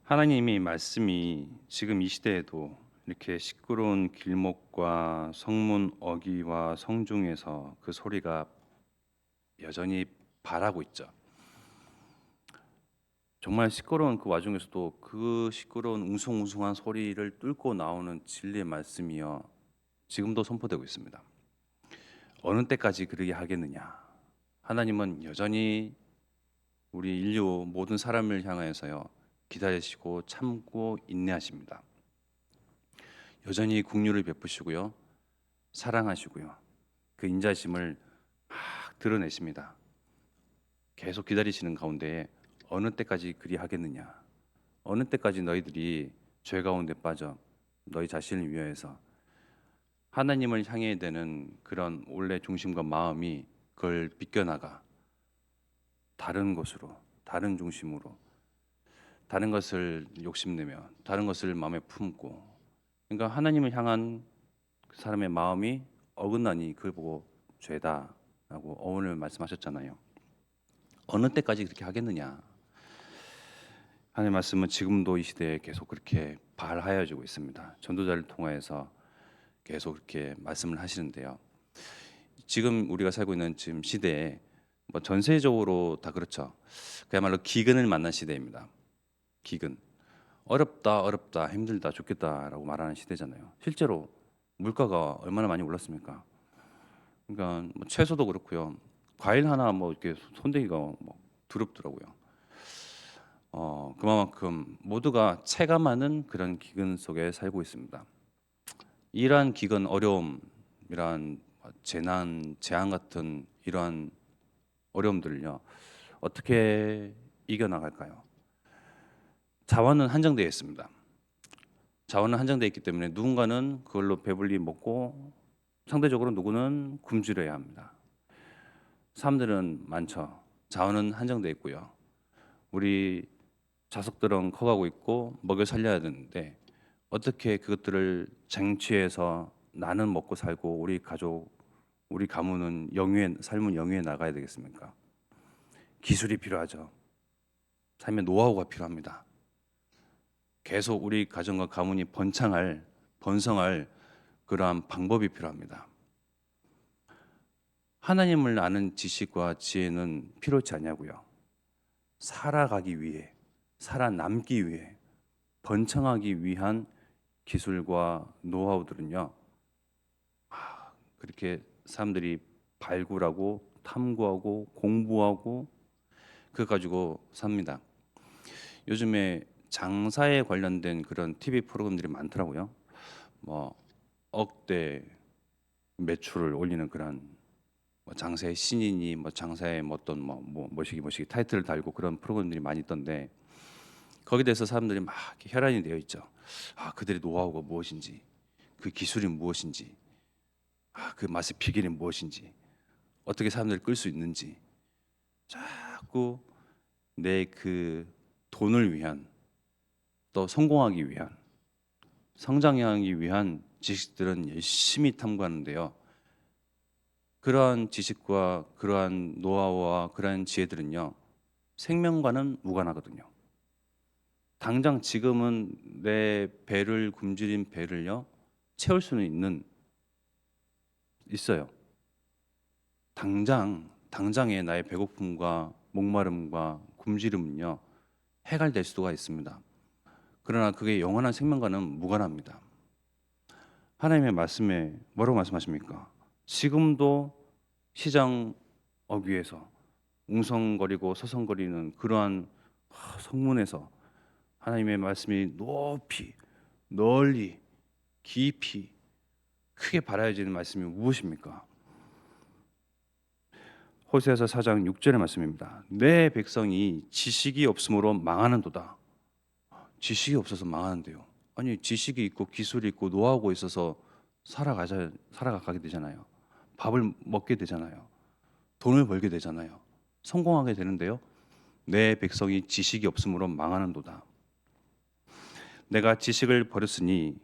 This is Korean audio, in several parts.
하나님의 말씀이 지금 이 시대에도 이렇게 시끄러운 길목과 성문 어귀와 성중에서 그 소리가 여전히 발하고 있죠. 정말 시끄러운 그 와중에서도 그 시끄러운 웅성웅성한 소리를 뚫고 나오는 진리의 말씀이여 지금도 선포되고 있습니다. 어느 때까지 그러게 하겠느냐? 하나님은 여전히 우리 인류 모든 사람을 향하여서요 기다리시고 참고 인내하십니다. 여전히 긍휼을 베푸시고요, 사랑하시고요, 그 인자심을 막 드러내십니다. 계속 기다리시는 가운데 어느 때까지 그리 하겠느냐? 어느 때까지 너희들이 죄 가운데 빠져 너희 자신을 위하여서 하나님을 향해야 되는 그런 원래 중심과 마음이 그걸 비껴나가 다른 곳으로, 다른 중심으로, 다른 것을 욕심내며 다른 것을 마음에 품고, 그러니까 하나님을 향한 그 사람의 마음이 어긋나니 그걸 보고 죄다라고 어원을 말씀하셨잖아요. 어느 때까지 그렇게 하겠느냐? 하나님의 말씀은 지금도 이 시대에 계속 그렇게 발하여지고 있습니다. 전도자를 통하여서 계속 그렇게 말씀을 하시는데요. 지금 우리가 살고 있는 지금 시대에 뭐 전세적으로 다 그렇죠. 그야말로 기근을 만난 시대입니다. 기근. 어렵다, 어렵다, 힘들다, 죽겠다라고 말하는 시대잖아요. 실제로 물가가 얼마나 많이 올랐습니까? 그러니까 뭐 채소도 그렇고요. 과일 하나 뭐 이렇게 손대기가 뭐 두렵더라고요. 그만큼 모두가 체감하는 그런 기근 속에 살고 있습니다. 이러한 기근, 어려움, 이러한 재난, 재앙 같은 이러한 어려움들을요 어떻게 이겨나갈까요? 자원은 한정되어 있습니다. 자원은 한정되어 있기 때문에 누군가는 그걸로 배불리 먹고 상대적으로 누구는 굶주려야 합니다. 사람들은 많죠. 자원은 한정되어 있고요. 우리 자석들은 커가고 있고 먹여 살려야 되는데 어떻게 그것들을 쟁취해서 나는 먹고 살고 우리 가족, 우리 가문은 영위에 삶은 영위에 나가야 되겠습니까? 기술이 필요하죠. 삶의 노하우가 필요합니다. 계속 우리 가정과 가문이 번성할 그러한 방법이 필요합니다. 하나님을 아는 지식과 지혜는 필요치 않냐고요. 살아가기 위해, 살아남기 위해, 번창하기 위한 기술과 노하우들은요, 그렇게 사람들이 발굴하고 탐구하고 공부하고 그거 가지고 삽니다. 요즘에 장사에 관련된 그런 TV 프로그램들이 많더라고요. 뭐 억대 매출을 올리는 그런 뭐 장사의 신인이 뭐 장사의 뭐 어떤 뭐시기 타이틀을 달고 그런 프로그램들이 많이 있던데 거기에 대해서 사람들이 막 이렇게 혈안이 되어 있죠. 그들의 노하우가 무엇인지, 그 기술이 무엇인지, 그 맛의 비결이 무엇인지, 어떻게 사람들을 끌 수 있는지 자꾸 내 그 돈을 위한, 또 성공하기 위한, 성장하기 위한 지식들은 열심히 탐구하는데요. 그러한 지식과 그러한 노하우와 그러한 지혜들은요, 생명과는 무관하거든요. 당장 지금은 내 배를 굶주린 배를요 채울 수는 있어요. 당장의 나의 배고픔과 목마름과 굶주림은요 해갈될 수가 있습니다. 그러나 그게 영원한 생명과는 무관합니다. 하나님의 말씀에 뭐라고 말씀하십니까? 지금도 시장 어귀에서 웅성거리고 서성거리는 그러한 성문에서 하나님의 말씀이 높이, 널리, 깊이, 크게 발하여지는 말씀이 무엇입니까? 호세아서 4장 6절의 말씀입니다. 내 백성이 지식이 없으므로 망하는도다. 지식이 없어서 망하는데요. 아니 지식이 있고 기술이 있고 노하우가 있어서 살아가게 되잖아요. 밥을 먹게 되잖아요. 돈을 벌게 되잖아요. 성공하게 되는데요. 내 백성이 지식이 없으므로 망하는도다. 내가 지식을 버렸으니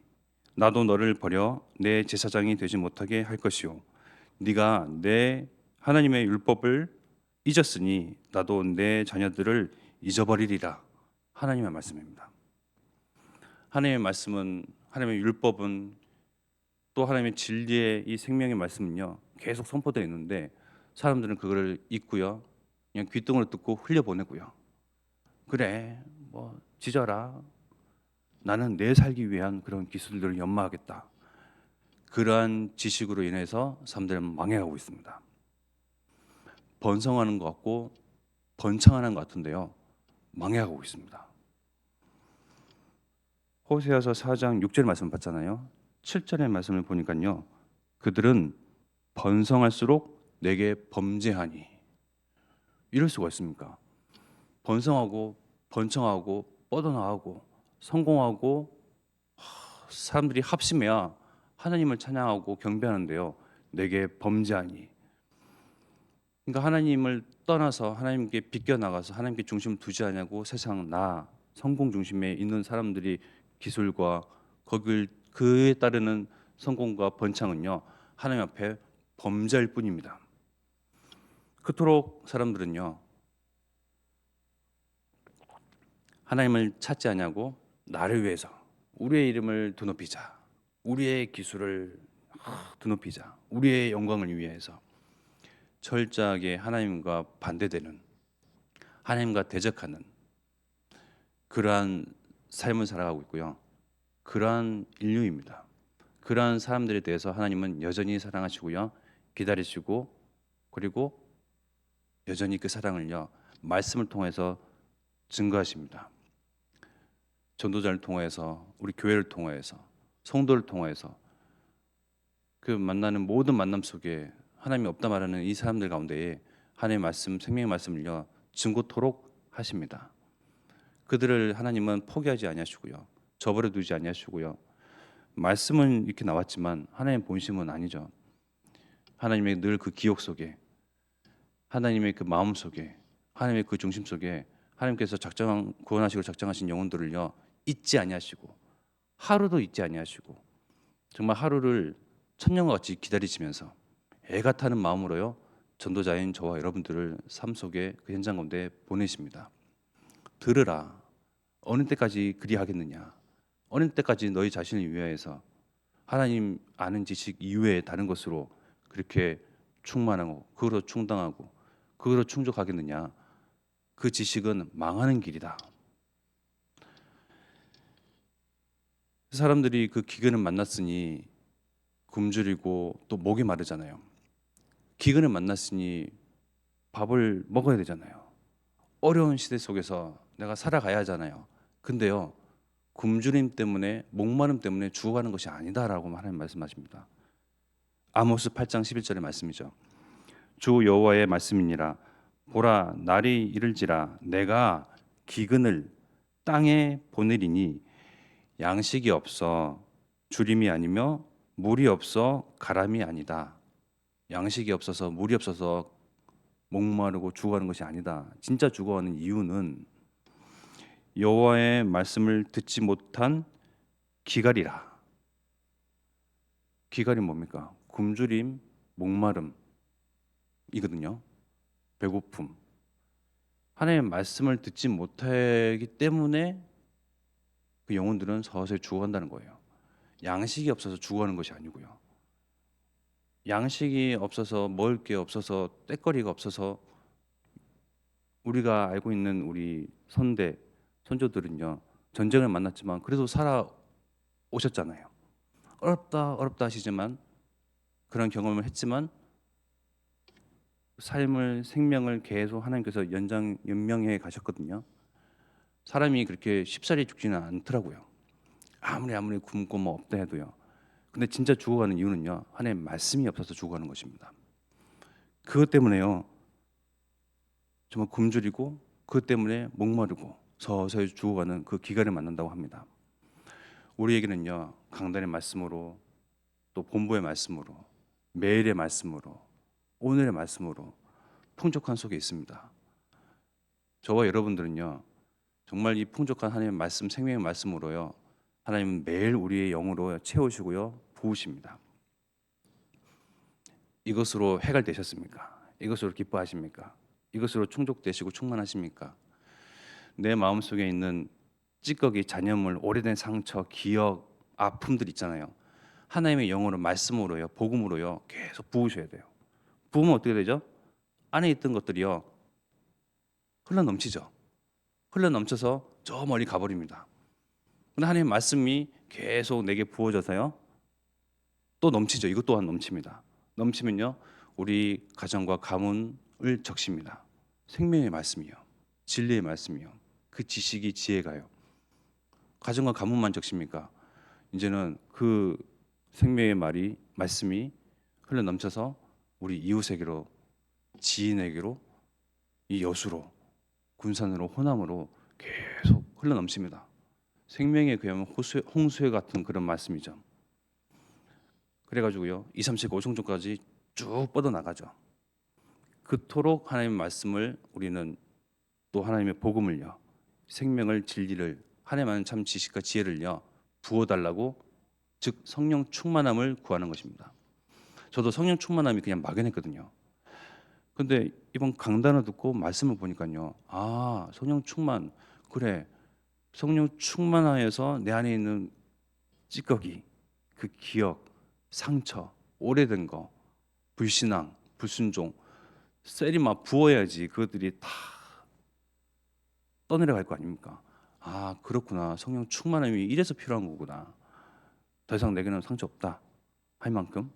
나도 너를 버려 내 제사장이 되지 못하게 할 것이요 네가 내 하나님의 율법을 잊었으니 나도 내 자녀들을 잊어버리리라. 하나님의 말씀입니다. 하나님의 말씀은, 하나님의 율법은, 또 하나님의 진리의 이 생명의 말씀은요 계속 선포되어 있는데 사람들은 그거를 잊고요, 그냥 귓등으로 듣고 흘려보내고요. 그래 뭐 지져라, 나는 내 살기 위한 그런 기술들을 연마하겠다. 그러한 지식으로 인해서 사람들은 망해가고 있습니다. 번성하는 것 같고 번창하는 것 같은데요, 망해가고 있습니다. 호세아서 4장 6절 말씀 봤잖아요. 7절의 말씀을 보니까요, 그들은 번성할수록 내게 범죄하니. 이럴 수가 있습니까? 번성하고 번창하고 뻗어나가고 성공하고 사람들이 합심해야 하나님을 찬양하고 경배하는데요, 내게 범죄하니. 그러니까 하나님을 떠나서 하나님께 비껴나가서 하나님께 중심을 두지 않냐고 세상 나 성공 중심에 있는 사람들이 기술과 거길 그에 따르는 성공과 번창은요 하나님 앞에 범죄일 뿐입니다. 그토록 사람들은요 하나님을 찾지 않냐고 나를 위해서 우리의 이름을 드높이자, 우리의 기술을 드높이자, 우리의 영광을 위해서 철저하게 하나님과 반대되는, 하나님과 대적하는 그러한 삶을 살아가고 있고요. 그러한 인류입니다. 그러한 사람들에 대해서 하나님은 여전히 사랑하시고요, 기다리시고, 그리고 여전히 그 사랑을요 말씀을 통해서 증거하십니다. 전도자를 통해서, 우리 교회를 통해서, 성도를 통해서 그 만나는 모든 만남 속에 하나님이 없다 말하는 이 사람들 가운데에 하나님의 말씀, 생명의 말씀을요 증거토록 하십니다. 그들을 하나님은 포기하지 아니하시고요, 저버려 두지 아니하시고요. 말씀은 이렇게 나왔지만 하나님의 본심은 아니죠. 하나님의 늘 그 기억 속에, 하나님의 그 마음 속에, 하나님의 그 중심 속에 하나님께서 작정한 구원하시고 작정하신 영혼들을요 잊지 아니하시고 하루도 잊지 아니하시고 정말 하루를 천년과 같이 기다리시면서 애가 타는 마음으로요 전도자인 저와 여러분들을 삶 속에 그 현장 가운데 보내십니다. 들으라. 어느 때까지 그리하겠느냐? 어느 때까지 너희 자신을 위하여서 하나님 아는 지식 이외에 다른 것으로 그렇게 충만하고 그거로 충당하고 그거로 충족하겠느냐? 그 지식은 망하는 길이다. 사람들이 그 기근을 만났으니 굶주리고 또 목이 마르잖아요. 기근을 만났으니 밥을 먹어야 되잖아요. 어려운 시대 속에서 내가 살아가야 하잖아요. 근데요, 굶주림 때문에 목마름 때문에 죽어가는 것이 아니다라고 하나님 말씀하십니다. 아모스 8장 11절의 말씀이죠. 주 여호와의 말씀이니라. 보라, 날이 이를지라 내가 기근을 땅에 보내리니 양식이 없어 주림이 아니며 물이 없어 가람이 아니다. 양식이 없어서 물이 없어서 목마르고 죽어가는 것이 아니다. 진짜 죽어가는 이유는 여호와의 말씀을 듣지 못한 기갈이라. 기갈이 뭡니까? 굶주림, 목마름이거든요. 배고픔. 하나님의 말씀을 듣지 못하기 때문에 그 영혼들은 서서히 죽어간다는 거예요. 양식이 없어서 죽어가는 것이 아니고요. 양식이 없어서 먹을 게 없어서 떼거리가 없어서 우리가 알고 있는 우리 선대 선조들은요 전쟁을 만났지만 그래도 살아오셨잖아요. 어렵다 하시지만 그런 경험을 했지만 삶을 생명을 계속 하나님께서 연명해 가셨거든요. 사람이 그렇게 쉽사리 죽지는 않더라고요. 아무리 굶고 뭐 없다 해도요. 근데 진짜 죽어가는 이유는요 하나님의 말씀이 없어서 죽어가는 것입니다. 그것 때문에요 정말 굶주리고 그것 때문에 목마르고 서서히 죽어가는 그 기간을 만난다고 합니다. 우리에게는요 강단의 말씀으로 또 본부의 말씀으로 매일의 말씀으로 오늘의 말씀으로 풍족한 속에 있습니다. 저와 여러분들은요 정말 이 풍족한 하나님의 말씀, 생명의 말씀으로요 하나님은 매일 우리의 영으로 채우시고요 부으십니다. 이것으로 해결되셨습니까? 이것으로 기뻐하십니까? 이것으로 충족되시고 충만하십니까? 내 마음속에 있는 찌꺼기, 잔여물, 오래된 상처, 기억, 아픔들 있잖아요. 하나님의 영으로 말씀으로요, 복음으로요 계속 부으셔야 돼요. 부으면 어떻게 되죠? 안에 있던 것들이요 흘러 넘치죠. 흘러 넘쳐서 저 멀리 가버립니다. 근데 하나님의 말씀이 계속 내게 부어져서요 또 넘치죠. 이것 또한 넘칩니다. 넘치면요 우리 가정과 가문을 적십니다. 생명의 말씀이요, 진리의 말씀이요, 그 지식이 지혜가요. 가정과 가문만 적십니까? 이제는 그 생명의 말씀이 흘러 넘쳐서 우리 이웃에게로, 지인에게로, 이 여수로, 군산으로, 호남으로 계속 흘러 넘칩니다. 생명의 그야말로 홍수의 같은 그런 말씀이죠. 그래가지고요 2, 3, 4, 5 종족까지 쭉 뻗어나가죠. 그토록 하나님의 말씀을 우리는 또 하나님의 복음을요, 생명을, 진리를, 하나님 아는 참 지식과 지혜를요 부어달라고, 즉 성령 충만함을 구하는 것입니다. 저도 성령 충만함이 그냥 막연했거든요. 근데 이번 강단을 듣고 말씀을 보니까요, 아 성령 충만, 그래 성령 충만하여서 내 안에 있는 찌꺼기, 그 기억, 상처, 오래된 거, 불신앙, 불순종, 셀이 막 부어야지 그것들이 다 떠내려갈 거 아닙니까? 아 그렇구나, 성령 충만함이 이래서 필요한 거구나. 더 이상 내게는 상처 없다 할 만큼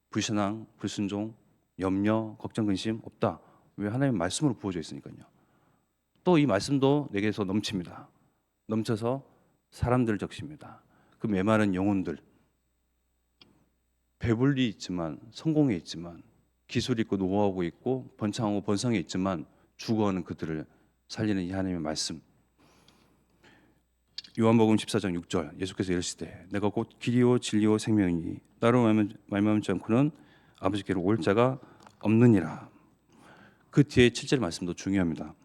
불신앙, 불순종, 염려, 걱정, 근심 없다. 왜? 하나님의 말씀으로 부어져 있으니까요. 또 이 말씀도 내게서 넘칩니다. 넘쳐서 사람들을 적십니다. 그 메마른 영혼들, 배불리 있지만, 성공에 있지만, 기술이 있고 노하우가 있고 번창하고 번성에 있지만 죽어가는 그들을 살리는 이 하나님의 말씀. 요한복음 14장 6절 예수께서 이르시되 내가 곧 길이요 진리요 생명이니 나로 말미암지 않고는 아버지께로 올 자가 없느니라. 그 뒤에 7절 말씀도 중요합니다.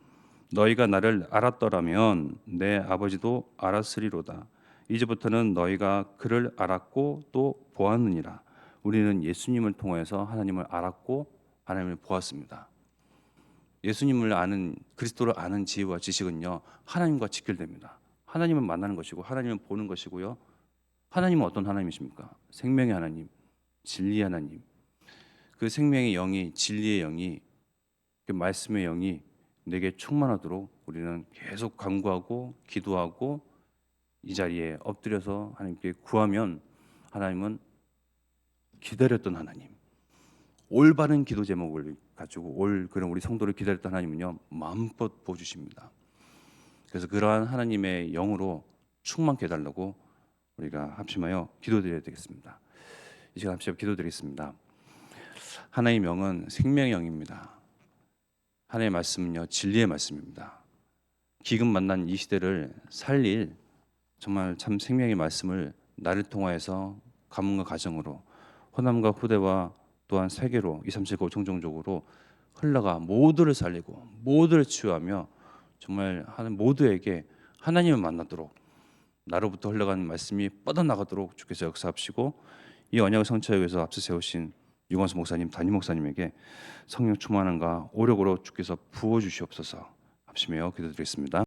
너희가 나를 알았더라면 내 아버지도 알았으리로다. 이제부터는 너희가 그를 알았고 또 보았느니라. 우리는 예수님을 통해서 하나님을 알았고 하나님을 보았습니다. 예수님을 아는, 그리스도를 아는 지혜와 지식은요 하나님과 직결됩니다. 하나님을 만나는 것이고 하나님을 보는 것이고요. 하나님은 어떤 하나님이십니까? 생명의 하나님, 진리의 하나님. 그 생명의 영이, 진리의 영이, 그 말씀의 영이 내게 충만하도록 우리는 계속 간구하고 기도하고 이 자리에 엎드려서 하나님께 구하면 하나님은 기다렸던 하나님, 올바른 기도 제목을 가지고 그런 우리 성도를 기다렸던 하나님은요 마음껏 보여주십니다. 그래서 그러한 하나님의 영으로 충만케 해달라고 우리가 합심하여 기도드려야 되겠습니다. 이 시간 합심하여 기도드리겠습니다. 하나님의 영은 생명의 영입니다. 하나님의 말씀은요 진리의 말씀입니다. 기금 만난 이 시대를 살릴 정말 참 생명의 말씀을 나를 통하여서 가문과 가정으로, 호남과 후대와 또한 세계로, 2, 3, 7, 9 총종적으로 흘러가 모두를 살리고 모두를 치유하며 정말 하는 모두에게 하나님을 만나도록, 나로부터 흘러가는 말씀이 뻗어나가도록 주께서 역사하시고 이 언약을 성취하기 위해서 앞서 세우신 유광수 목사님, 담임 목사님에게 성령 충만함과 오력으로 주께서 부어주시옵소서. 합심하여 기도드리겠습니다.